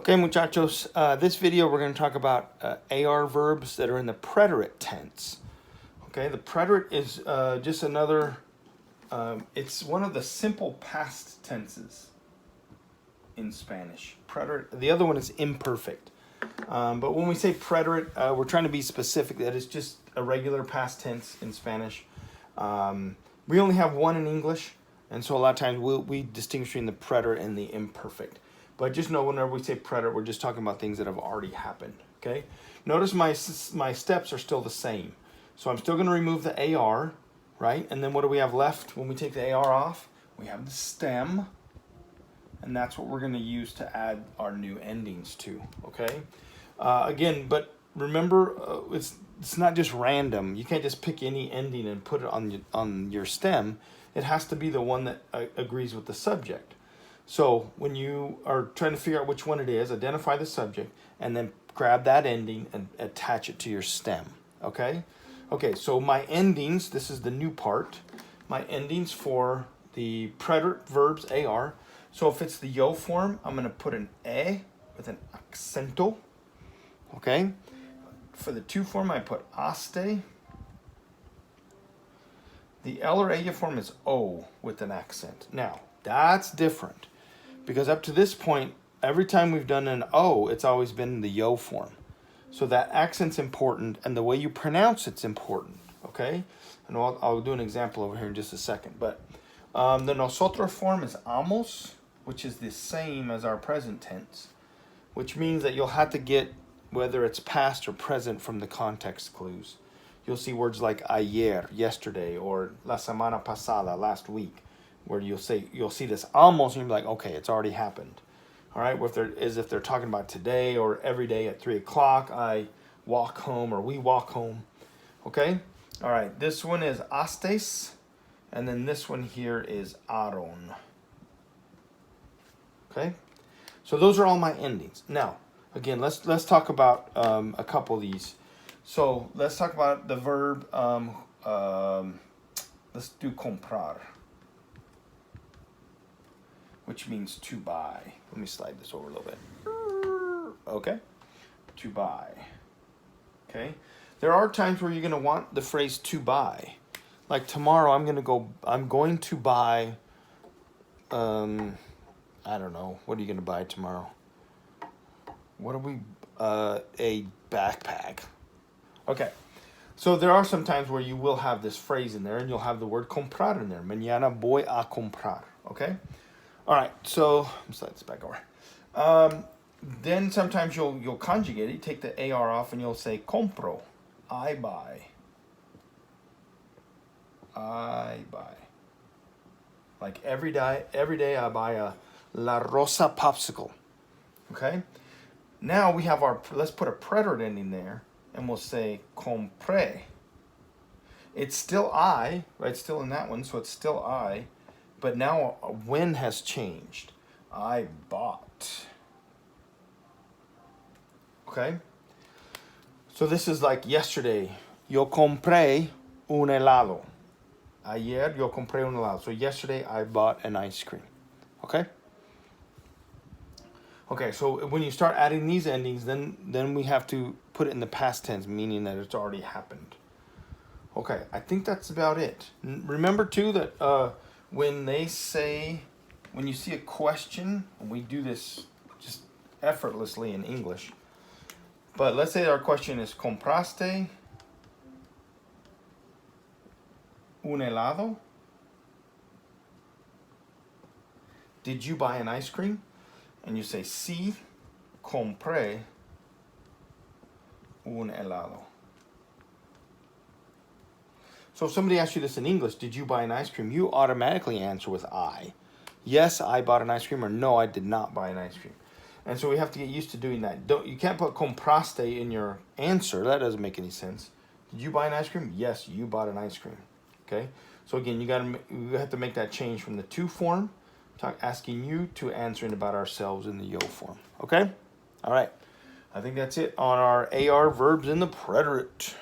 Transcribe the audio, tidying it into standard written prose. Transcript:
Okay, muchachos, this video we're going to talk about AR verbs that are in the preterite tense. Okay, the preterite is just another, it's one of the simple past tenses in Spanish. Preterite, the other one is imperfect. But when we say preterite, we're trying to be specific that it's just a regular past tense in Spanish. We only have one in English, and so a lot of times we distinguish between the preterite and the imperfect. But just know whenever we say preterite, we're just talking about things that have already happened, okay? Notice my steps are still the same. So I'm still going to remove the AR, right? And then what do we have left when we take the AR off? We have the stem, and that's what we're going to use to add our new endings to, okay? Again, but remember, it's not just random. You can't just pick any ending and put it on your stem. It has to be the one that agrees with the subject. So when you are trying to figure out which one it is, identify the subject, and then grab that ending and attach it to your stem, okay? Okay, so my endings, this is the new part, my endings for the preterite verbs AR. So if it's the yo form, I'm going to put an E with an accento, okay? For the to form, I put aste. The L or ella form is O with an accent. Now, that's different. Because up to this point, every time we've done an O, it's always been the yo form. So that accent's important, and the way you pronounce it's important, okay? And I'll do an example over here in just a second. But the nosotros form is amos, which is the same as our present tense, which means that you'll have to get whether it's past or present from the context clues. You'll see words like ayer, yesterday, or la semana pasada, last week, where you'll see this almost, and you'll be like, okay, it's already happened. All right, if they're talking about today or every day at 3 o'clock, I walk home or we walk home. Okay, all right, this one is astes, and then this one here is aron. Okay, so those are all my endings. Now, again, let's talk about a couple of these. So let's talk about the verb. Let's do comprar, which means to buy. Let me slide this over a little bit. Okay, to buy. Okay, there are times where you're going to want the phrase to buy. Like tomorrow, I'm going to buy, I don't know, what are you going to buy tomorrow? What are we, a backpack. Okay, so there are some times where you will have this phrase in there and you'll have the word comprar in there. Mañana voy a comprar, okay? All right, so let's slide this back over. Then sometimes you'll conjugate it. You take the AR off and you'll say compro. I buy. I buy. Like every day I buy a La Rosa popsicle. Okay? Now we have let's put a preterite ending there and we'll say compré. It's still I, right? It's still in that one, so it's still I. But now a when has changed. I bought. Okay? So this is like yesterday. Yo compré un helado. Ayer yo compré un helado. So yesterday I bought an ice cream. Okay? Okay, so when you start adding these endings, then we have to put it in the past tense, meaning that it's already happened. Okay, I think that's about it. Remember too that when you see a question, and we do this just effortlessly in English, but let's say our question is, ¿compraste un helado? Did you buy an ice cream? And you say, sí, compré un helado. So if somebody asks you this in English, did you buy an ice cream? You automatically answer with I. Yes, I bought an ice cream, or no, I did not buy an ice cream. And so we have to get used to doing that. You can't put compraste in your answer. That doesn't make any sense. Did you buy an ice cream? Yes, you bought an ice cream. Okay? So again, you have to make that change from the to form, asking you to answering about ourselves in the yo form. Okay? All right. I think that's it on our AR verbs in the preterite.